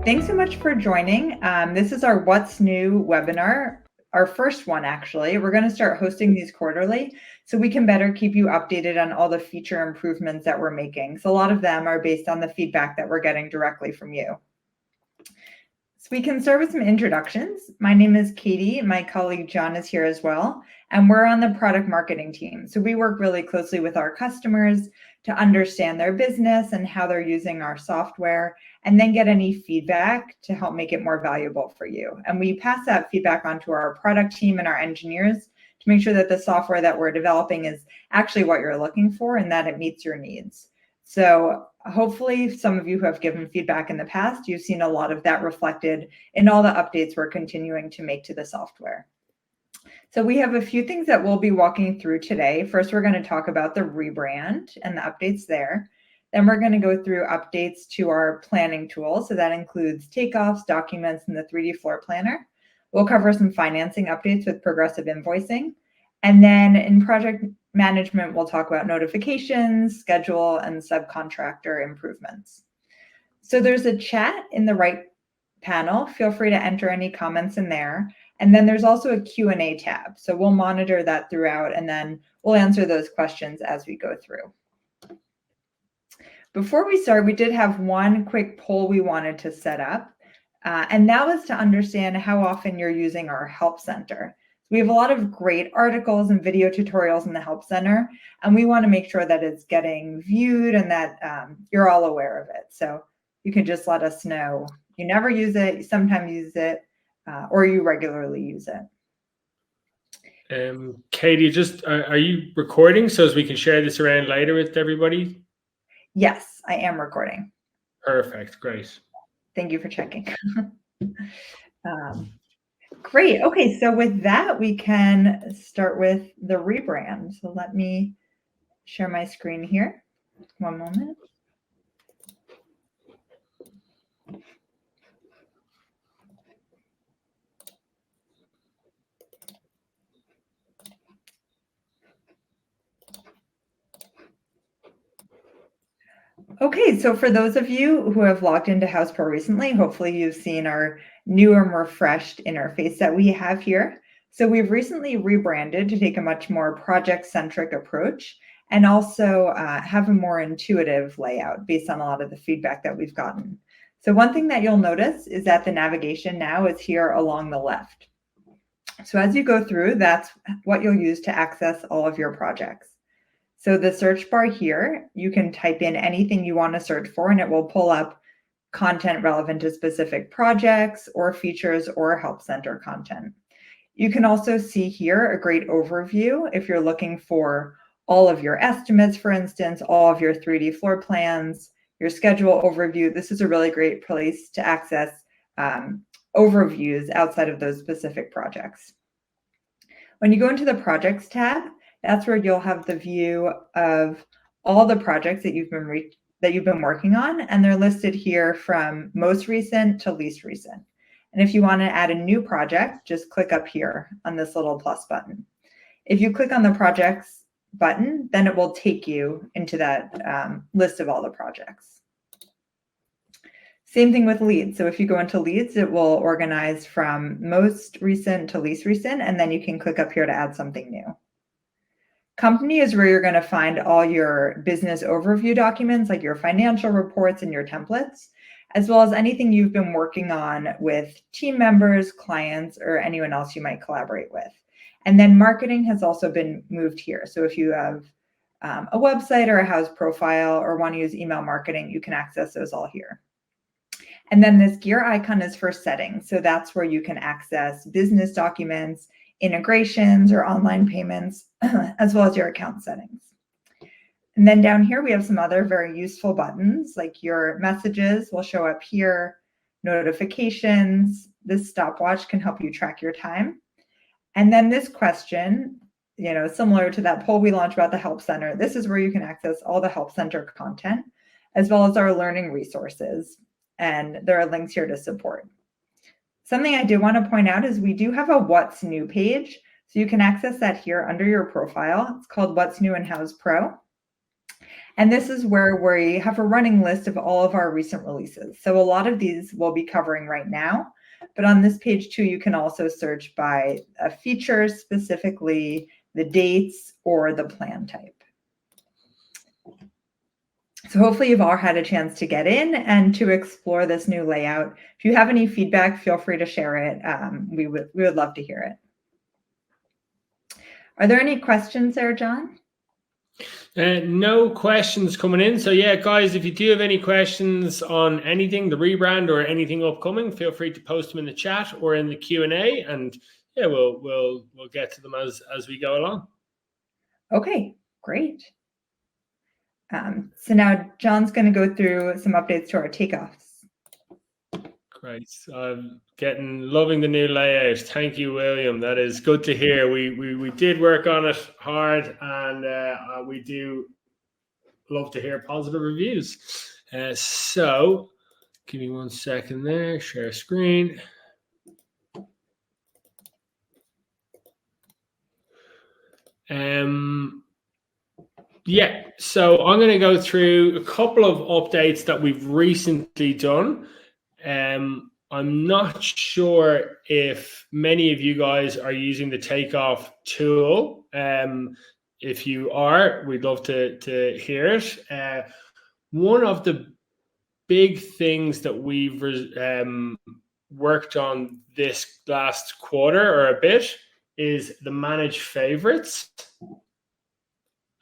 Thanks so much for joining. This is our What's New webinar, our first one actually. We're going to start hosting these quarterly so we can better keep you updated on all the feature improvements that we're making. So a lot of them are based on the feedback that we're getting directly from you. So we can start with some introductions. My name is Katie, and my colleague John is here as well, and we're on the product marketing team. So we work really closely with our customers to understand their business and how they're using our software, and then get any feedback to help make it more valuable for you. And we pass that feedback on to our product team and our engineers to make sure that the software that we're developing is actually what you're looking for and that it meets your needs. So hopefully some of you who have given feedback in the past, you've seen a lot of that reflected in all the updates we're continuing to make to the software. So we have a few things that we'll be walking through today. First, we're going to talk about the rebrand and the updates there. Then we're going to go through updates to our planning tool. So that includes takeoffs, documents, and the 3D floor planner. We'll cover some financing updates with progressive invoicing. And then in project management, we'll talk about notifications, schedule, and subcontractor improvements. So there's a chat in the right panel. Feel free to enter any comments in there. And then there's also a Q&A tab. So we'll monitor that throughout, and then we'll answer those questions as we go through. Before we start, we did have one quick poll we wanted to set up, and that was to understand how often you're using our Help Center. We have a lot of great articles and video tutorials in the Help Center, and we want to make sure that it's getting viewed and that you're all aware of it. So you can just let us know you never use it, you sometimes use it, or you regularly use it. Katie, are you recording so as we can share this around later with everybody? Yes, I am recording. Perfect, great. Thank you for checking. Great. Okay, so with that, we can start with the rebrand. So let me share my screen here. One moment. Okay, so for those of you who have logged into Houzz Pro recently, hopefully you've seen our new and refreshed interface that we have here. So we've recently rebranded to take a much more project-centric approach and also have a more intuitive layout based on a lot of the feedback that we've gotten. So one thing that you'll notice is that the navigation now is here along the left. So as you go through, that's what you'll use to access all of your projects. So the search bar here, you can type in anything you want to search for, and it will pull up content relevant to specific projects or features or Help Center content. You can also see here a great overview if you're looking for all of your estimates, for instance, all of your 3D floor plans, your schedule overview. This is a really great place to access overviews outside of those specific projects. When you go into the Projects tab, that's where you'll have the view of all the projects that you've been working on, and they're listed here from most recent to least recent. And if you want to add a new project, just click up here on this little plus button. If you click on the projects button, then it will take you into that list of all the projects. Same thing with leads. So if you go into leads, it will organize from most recent to least recent, and then you can click up here to add something new. Company is where you're going to find all your business overview documents, like your financial reports and your templates, as well as anything you've been working on with team members, clients, or anyone else you might collaborate with. And then marketing has also been moved here. So if you have a website or a Houzz profile or want to use email marketing, you can access those all here. And then this gear icon is for settings. So that's where you can access business documents, integrations, or online payments, as well as your account settings. And then down here, we have some other very useful buttons, like your messages will show up here, notifications. This stopwatch can help you track your time. And then this question, similar to that poll we launched about the Help Center, this is where you can access all the Help Center content, as well as our learning resources. And there are links here to support. Something I do want to point out is we do have a What's New page. So you can access that here under your profile. It's called What's New in Houzz Pro. And this is where we have a running list of all of our recent releases. So a lot of these we'll be covering right now, but on this page too, you can also search by a feature, specifically the dates or the plan type. So hopefully you've all had a chance to get in and to explore this new layout. If you have any feedback, feel free to share it. We would love to hear it. Are there any questions there, John? No questions coming in. So yeah, guys, if you do have any questions on anything, the rebrand or anything upcoming, feel free to post them in the chat or in the Q&A, and yeah, we'll get to them as we go along. Okay, great. So now John's going to go through some updates to our takeoffs. Great. I'm loving the new layout. Thank you, William. That is good to hear. We did work on it hard, and we do love to hear positive reviews. So give me 1 second there. Share screen. Yeah, so I'm going to go through a couple of updates that we've recently done. I'm not sure if many of you guys are using the Takeoff tool. If you are, we'd love to hear it. One of the big things that we've worked on this last quarter or a bit is the manage favorites.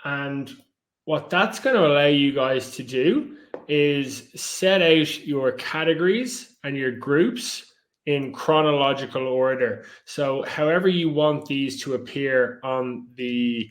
And what that's going to allow you guys to do is set out your categories and your groups in chronological order. So however you want these to appear on the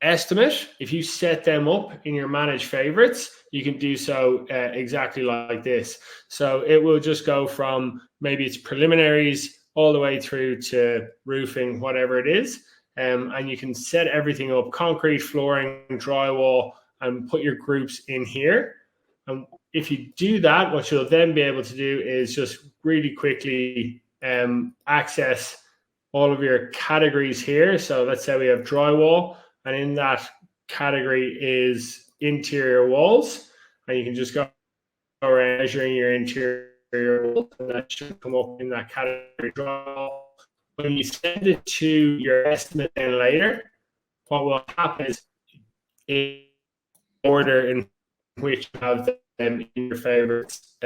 estimate, if you set them up in your manage favorites, you can do so exactly like this. So it will just go from maybe it's preliminaries all the way through to roofing, whatever it is. And you can set everything up, concrete, flooring, drywall, and put your groups in here. And if you do that, what you'll then be able to do is just really quickly access all of your categories here. So let's say we have drywall, and in that category is interior walls. And you can just go around measuring your interior walls, and that should come up in that category drywall. When you send it to your estimate then later, what will happen is in order in which you have them in your favorites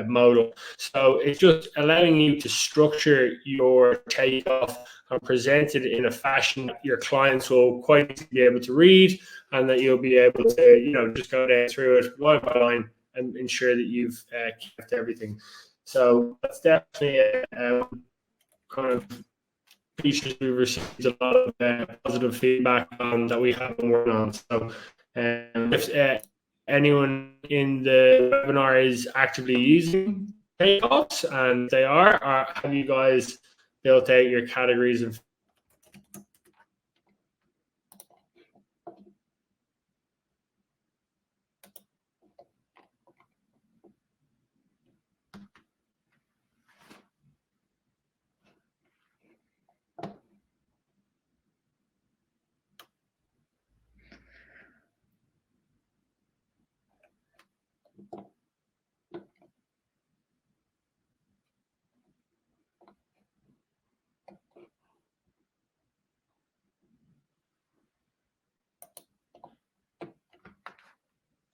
modal. So it's just allowing you to structure your takeoff and present it in a fashion that your clients will quite be able to read, and that you'll be able to, just go down through it line by line and ensure that you've kept everything. So that's definitely kind of features we've received a lot of positive feedback on that we have been working on. So if anyone in the webinar is actively using Takeoffs, and they are, have you guys built out your categories and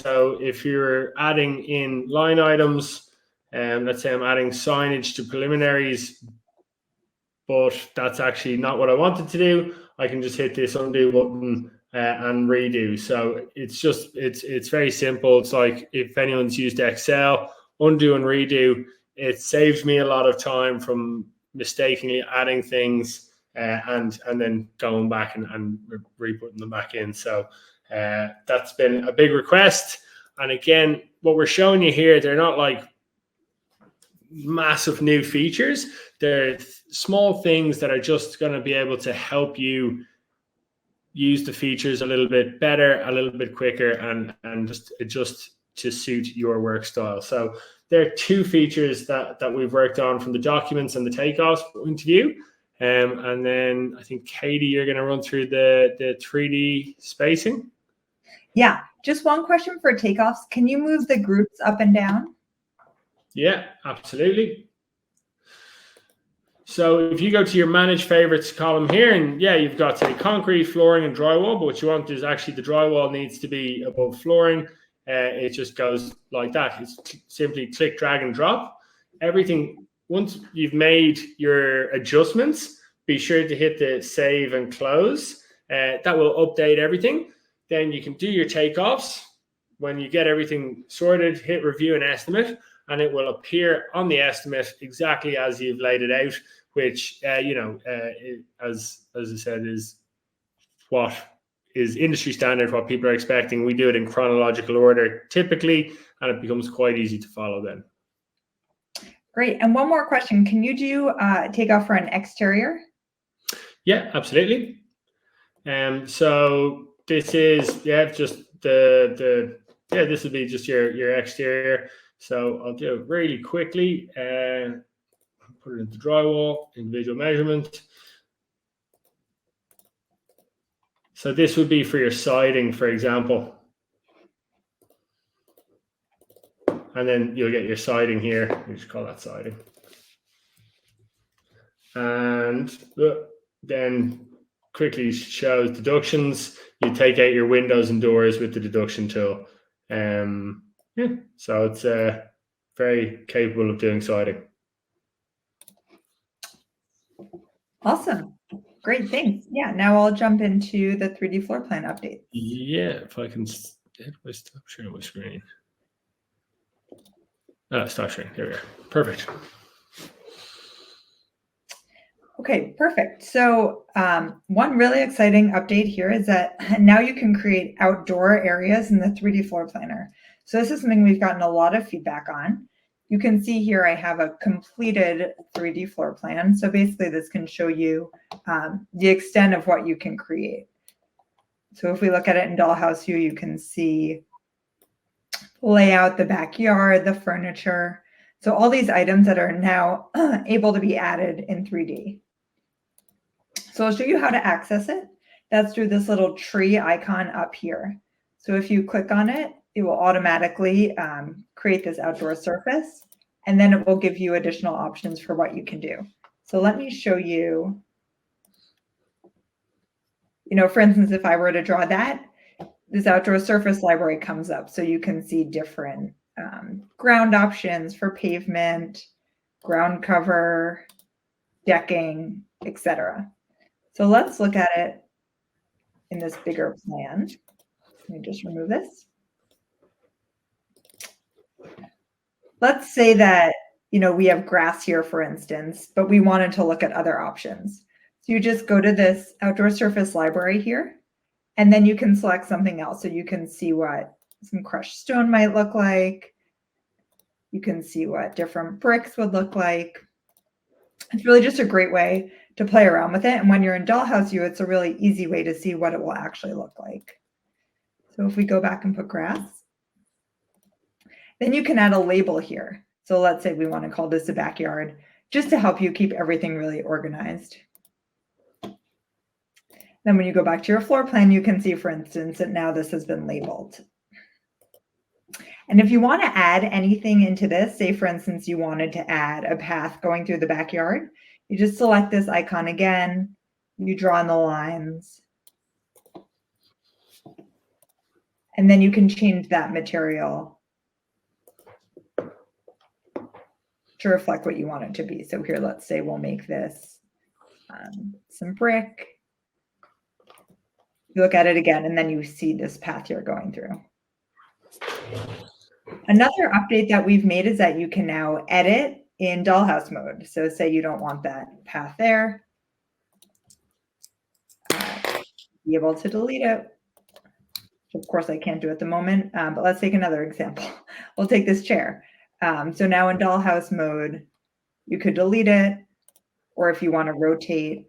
so if you're adding in line items, let's say I'm adding signage to preliminaries, but that's actually not what I wanted to do, I can just hit this undo button and redo. So it's very simple. It's like if anyone's used Excel, undo and redo, it saves me a lot of time from mistakenly adding things and then going back and re-putting them back in. So that's been a big request. And again, what we're showing you here, they're not like massive new features. They're small things that are just going to be able to help you use the features a little bit better, a little bit quicker, and just adjust to suit your work style. So there are two features that we've worked on from the documents and the takeoffs point of view. And then I think, Katie, you're going to run through the 3D spacing. Yeah, just one question for Takeoffs. Can you move the groups up and down? Yeah, absolutely. So if you go to your manage favorites column here, and yeah, you've got, say, concrete, flooring, and drywall, but what you want is actually the drywall needs to be above flooring. It just goes like that. It's simply click, drag, and drop. Everything, once you've made your adjustments, be sure to hit the save and close. That will update everything. Then you can do your takeoffs. When you get everything sorted, hit review and estimate, and it will appear on the estimate exactly as you've laid it out, which, as I said, is what is industry standard, what people are expecting. We do it in chronological order typically, and it becomes quite easy to follow then. Great. And one more question. Can you do Takeoff for an exterior? Yeah, absolutely. So this is, just this would be just your exterior. So I'll do it really quickly. Put it into drywall, individual measurement. So this would be for your siding, for example. And then you'll get your siding here. We just call that siding. And then quickly shows deductions. You take out your windows and doors with the deduction tool. So it's very capable of doing siding. Awesome. Great, thanks. Yeah, now I'll jump into the 3D floor plan update. Yeah, if I can stop sharing my screen. Stop sharing. There we are. Perfect. Okay, perfect. So one really exciting update here is that now you can create outdoor areas in the 3D floor planner. So this is something we've gotten a lot of feedback on. You can see here I have a completed 3D floor plan. So basically this can show you the extent of what you can create. So if we look at it in Dollhouse View, you can see layout, the backyard, the furniture. So all these items that are now able to be added in 3D. So I'll show you how to access it. That's through this little tree icon up here. So if you click on it, it will automatically create this outdoor surface, and then it will give you additional options for what you can do. So let me show you, for instance, if I were to draw that, this outdoor surface library comes up. So you can see different ground options for pavement, ground cover, decking, etc. So let's look at it in this bigger plan. Let me just remove this. Let's say that, we have grass here, for instance, but we wanted to look at other options. So you just go to this outdoor surface library here, and then you can select something else. So you can see what some crushed stone might look like. You can see what different bricks would look like. It's really just a great way to play around with it. And when you're in Dollhouse View, it's a really easy way to see what it will actually look like. So if we go back and put grass, then you can add a label here. So let's say we want to call this a backyard, just to help you keep everything really organized. Then when you go back to your floor plan, you can see, for instance, that now this has been labeled. And if you want to add anything into this, say, for instance, you wanted to add a path going through the backyard, you just select this icon again, you draw in the lines, and then you can change that material to reflect what you want it to be. So here, let's say we'll make this some brick. You look at it again, and then you see this path you're going through. Another update that we've made is that you can now edit in Dollhouse mode. So say you don't want that path there, be able to delete it. Of course, I can't do it at the moment, but let's take another example. We'll take this chair. So now in Dollhouse mode, you could delete it, or if you want to rotate,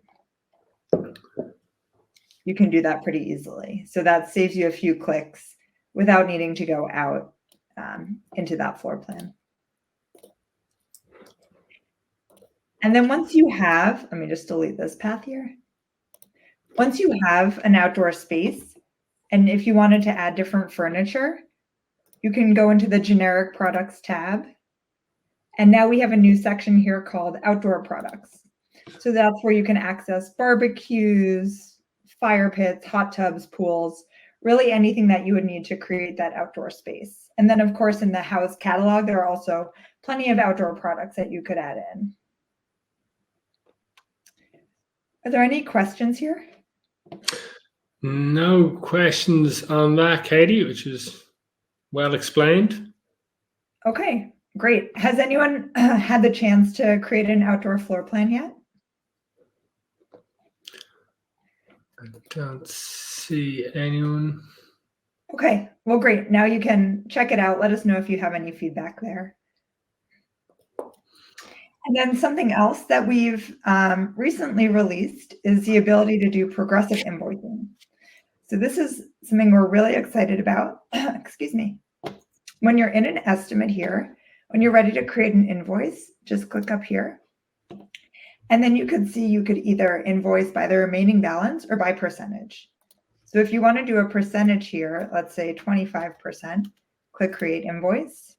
you can do that pretty easily. So that saves you a few clicks without needing to go out into that floor plan. And then once you have, let me just delete this path here. Once you have an outdoor space, And if you wanted to add different furniture, you can go into the generic products tab. And now we have a new section here called outdoor products. So that's where you can access barbecues, fire pits, hot tubs, pools, really anything that you would need to create that outdoor space. And then of course in the Houzz catalog, there are also plenty of outdoor products that you could add in. Are there any questions here? No questions on that, Katie, which is well explained. Okay, great. Has anyone had the chance to create an outdoor floor plan yet? I don't see anyone. Okay, well, great. Now you can check it out. Let us know if you have any feedback there. And then something else that we've recently released is the ability to do progressive invoicing. So this is something we're really excited about. Excuse me. When you're in an estimate here, when you're ready to create an invoice, just click up here. And then you could see you could either invoice by the remaining balance or by percentage. So if you want to do a percentage here, let's say 25%, click create invoice.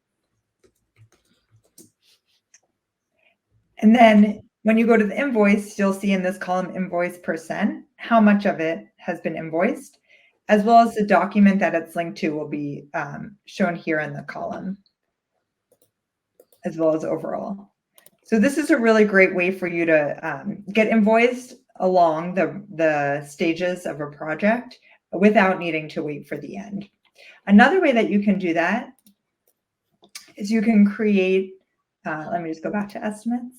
And then when you go to the invoice, you'll see in this column invoice percent, how much of it has been invoiced, as well as the document that it's linked to will be shown here in the column, as well as overall. So this is a really great way for you to get invoiced along the stages of a project without needing to wait for the end. Another way that you can do that is you can create, let me just go back to estimates.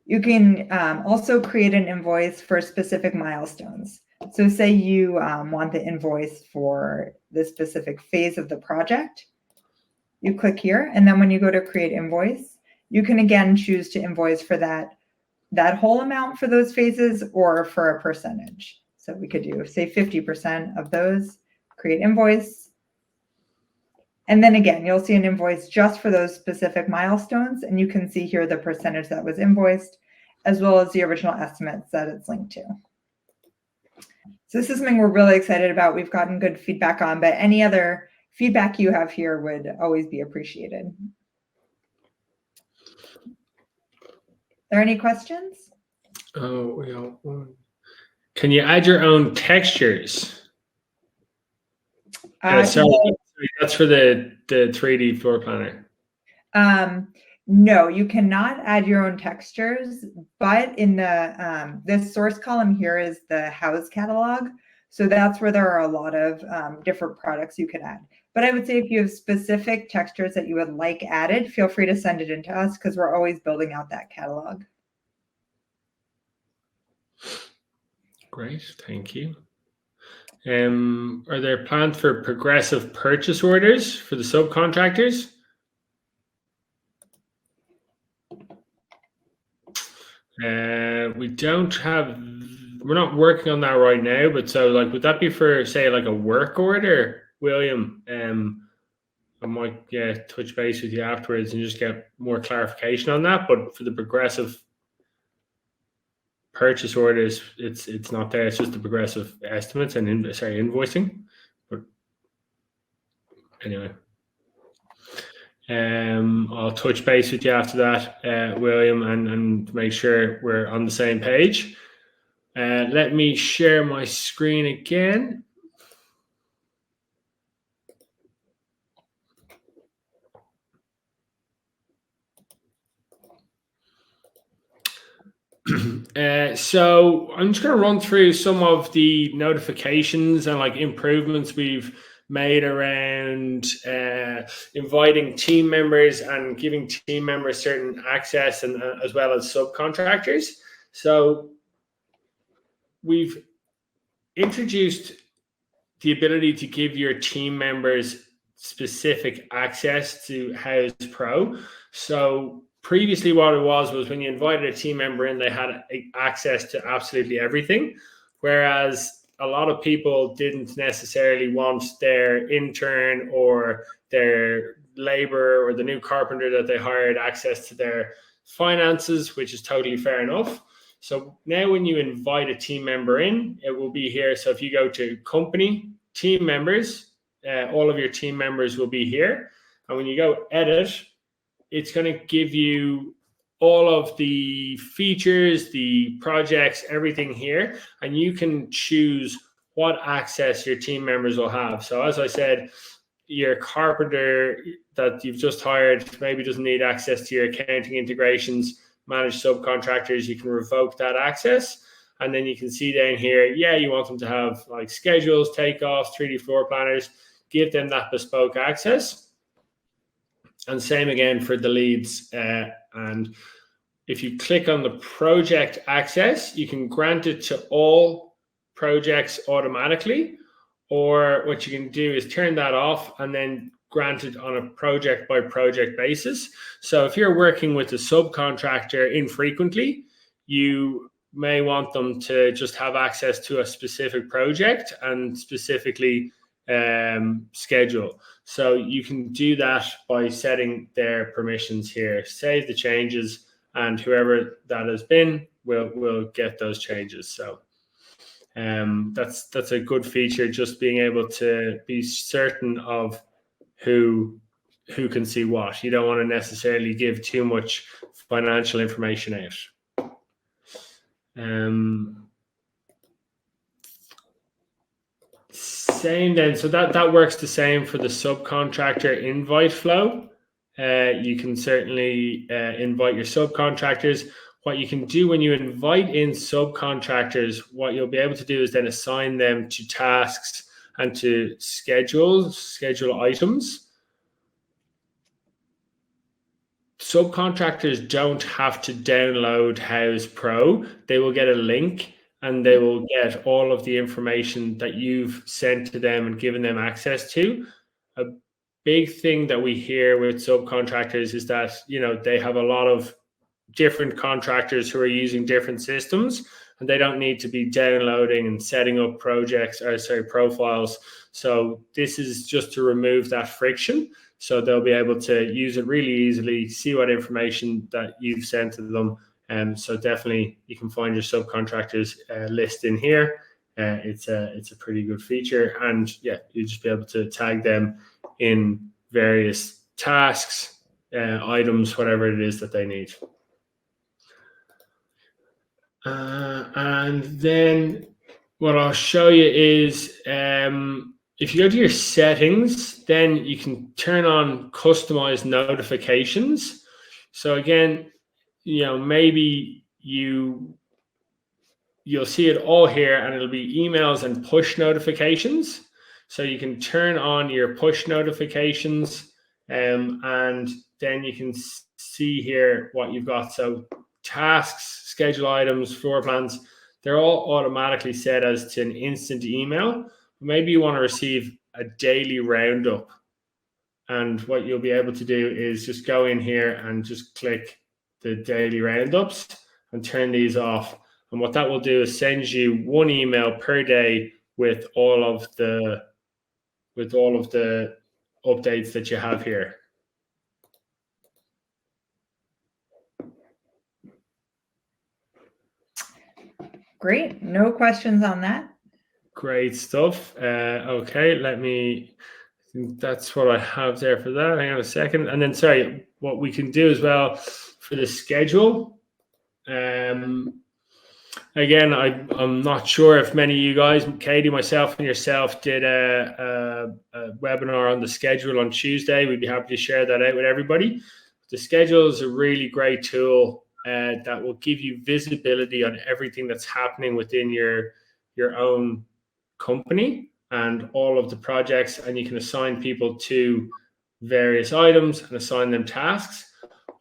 You can also create an invoice for specific milestones. So say you want the invoice for the specific phase of the project. You click here, and then when you go to create invoice, you can again choose to invoice for that whole amount for those phases or for a percentage. So we could do, say, 50% of those, create invoice. And then again, you'll see an invoice just for those specific milestones, and you can see here the percentage that was invoiced, as well as the original estimates that it's linked to. So this is something we're really excited about. We've gotten good feedback on, but any other feedback you have here would always be appreciated. Are there any questions? Oh, yeah. Can you add your own textures? Sorry, that's for the 3D floor planner. No, you cannot add your own textures, but in the this source column here is the Houzz catalog. So that's where there are a lot of different products you can add. But I would say if you have specific textures that you would like added, feel free to send it in to us because we're always building out that catalog. Great, thank you. Are there plans for progressive purchase orders for the subcontractors? We don't have, we're not working on that right now, but so like, would that be for, say, like a work order, William? I might touch base with you afterwards and just get more clarification on that. But for the progressive purchase orders, it's not there. It's just the progressive estimates and invoicing. But anyway, I'll touch base with you after that, William, and make sure we're on the same page. Let me share my screen again. So I'm just going to run through some of the notifications and like improvements we've made around inviting team members and giving team members certain access, and as well as subcontractors. So we've introduced the ability to give your team members specific access to Houzz Pro. So previously what it was when you invited a team member in, they had access to absolutely everything, whereas a lot of people didn't necessarily want their intern or their labor or the new carpenter that they hired access to their finances, which is totally fair enough. So now when you invite a team member in, it will be here. So if you go to company, team members, all of your team members will be here. And when you go edit, it's going to give you all of the features, the projects, everything here. And you can choose what access your team members will have. So as I said, your carpenter that you've just hired maybe doesn't need access to your accounting integrations, managed subcontractors, you can revoke that access. And then you can see down here, yeah, you want them to have like schedules, takeoffs, 3D floor planners, give them that bespoke access. And same again for the leads. And if you click on the project access, you can grant it to all projects automatically. Or what you can do is turn that off and then grant it on a project by project basis. So if you're working with a subcontractor infrequently, you may want them to just have access to a specific project and specifically schedule. So you can do that by setting their permissions here, save the changes, and whoever that has been will get those changes. So that's a good feature, just being able to be certain of who can see what. You don't want to necessarily give too much financial information out. Same then, so that works the same for the subcontractor invite flow. You can certainly invite your subcontractors. What you can do when you invite in subcontractors, what you'll be able to do is then assign them to tasks and to schedule items. Subcontractors don't have to download Houzz Pro. They will get a link and they will get all of the information that you've sent to them and given them access to. A big thing that we hear with subcontractors is that, you know, they have a lot of different contractors who are using different systems, and they don't need to be downloading and setting up profiles. So this is just to remove that friction. So they'll be able to use it really easily, see what information that you've sent to them. And so definitely you can find your subcontractors list in here. It's a pretty good feature. And yeah, you just be able to tag them in various tasks, items, whatever it is that they need. And then what I'll show you is if you go to your settings, then you can turn on customized notifications. So again, you know, maybe you'll see it all here, and it'll be emails and push notifications. So you can turn on your push notifications, and then you can see here what you've got. So tasks, schedule items, floor plans, they're all automatically set as to an instant email. Maybe you want to receive a daily roundup. And what you'll be able to do is just go in here and just click the daily roundups and turn these off. And what that will do is send you one email per day with all of the updates that you have here. Great. No questions on that. Great stuff. Okay, that's what I have there for that. Hang on a second. And then, sorry, what we can do as well for the schedule. Again, I'm not sure if many of you guys, Katie, myself, and yourself did a webinar on the schedule on Tuesday. We'd be happy to share that out with everybody. The schedule is a really great tool that will give you visibility on everything that's happening within your own company and all of the projects, and you can assign people to various items and assign them tasks.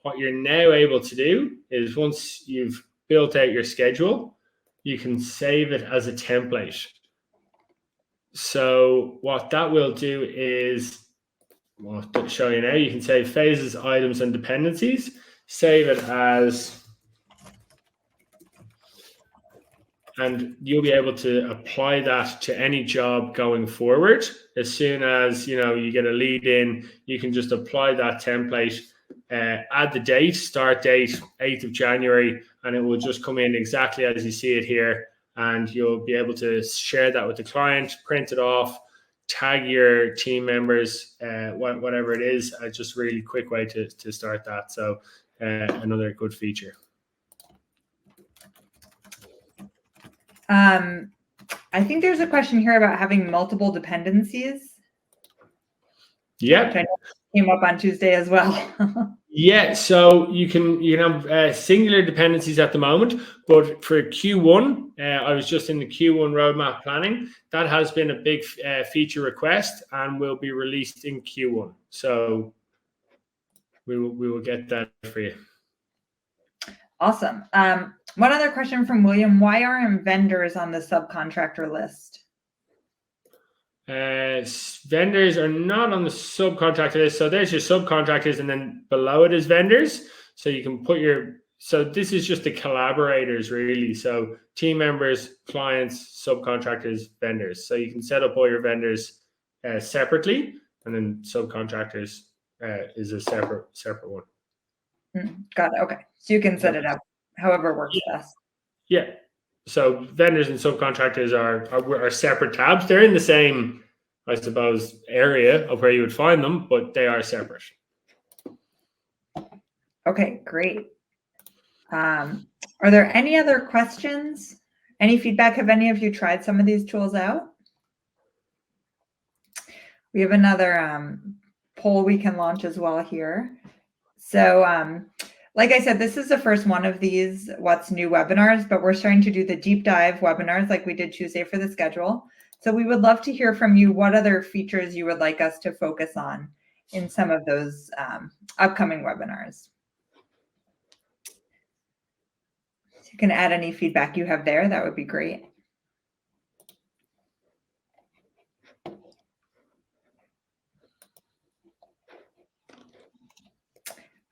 What you're now able to do is, once you've built out your schedule, you can save it as a template. So what that will do is, I'll show you now, you can save phases, items, and dependencies, save it as, and you'll be able to apply that to any job going forward. As soon as you get a lead in, you can just apply that template add the date, start date, 8th of January, and it will just come in exactly as you see it here. And you'll be able to share that with the client, print it off, tag your team members, whatever it is. Just a really quick way to start that. So another good feature. I think there's a question here about having multiple dependencies. Yeah, which I know came up on Tuesday as well. Yeah, so you can have singular dependencies at the moment, but for Q1, I was just in the Q1 roadmap planning. That has been a big feature request and will be released in Q1. So we will get that for you. Awesome. One other question from William: why aren't vendors on the subcontractor list? Vendors are not on the subcontractor list. So there's your subcontractors, and then below it is vendors. So you can put so this is just the collaborators really. So team members, clients, subcontractors, vendors. So you can set up all your vendors separately, and then subcontractors is a separate one. Got it. Okay. So you can set it up however works best. Yeah. So vendors and subcontractors are separate tabs. They're in the same, I suppose, area of where you would find them, but they are separate. Okay, great. Are there any other questions? Any feedback? Have any of you tried some of these tools out? We have another poll we can launch as well here. So like I said, this is the first one of these What's New webinars, but we're starting to do the deep dive webinars like we did Tuesday for the schedule. So we would love to hear from you what other features you would like us to focus on in some of those upcoming webinars. So you can add any feedback you have there. That would be great.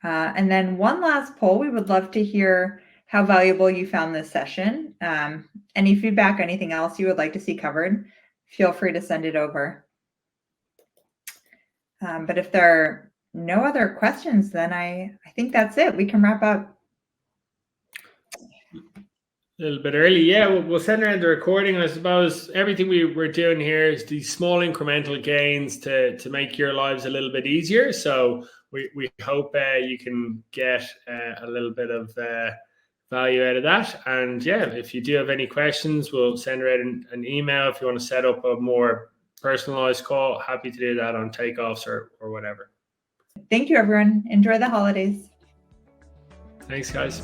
And then one last poll, we would love to hear how valuable you found this session. Any feedback, anything else you would like to see covered, feel free to send it over. But if there are no other questions, then I think that's it. We can wrap up. A little bit early. Yeah, we'll send around the recording. I suppose everything we're doing here is these small incremental gains to make your lives a little bit easier. So we hope you can get a little bit of value out of that. And yeah, if you do have any questions, we'll send out an email. If you want to set up a more personalized call, happy to do that on Takeoffs or whatever. Thank you, everyone. Enjoy the holidays. Thanks, guys.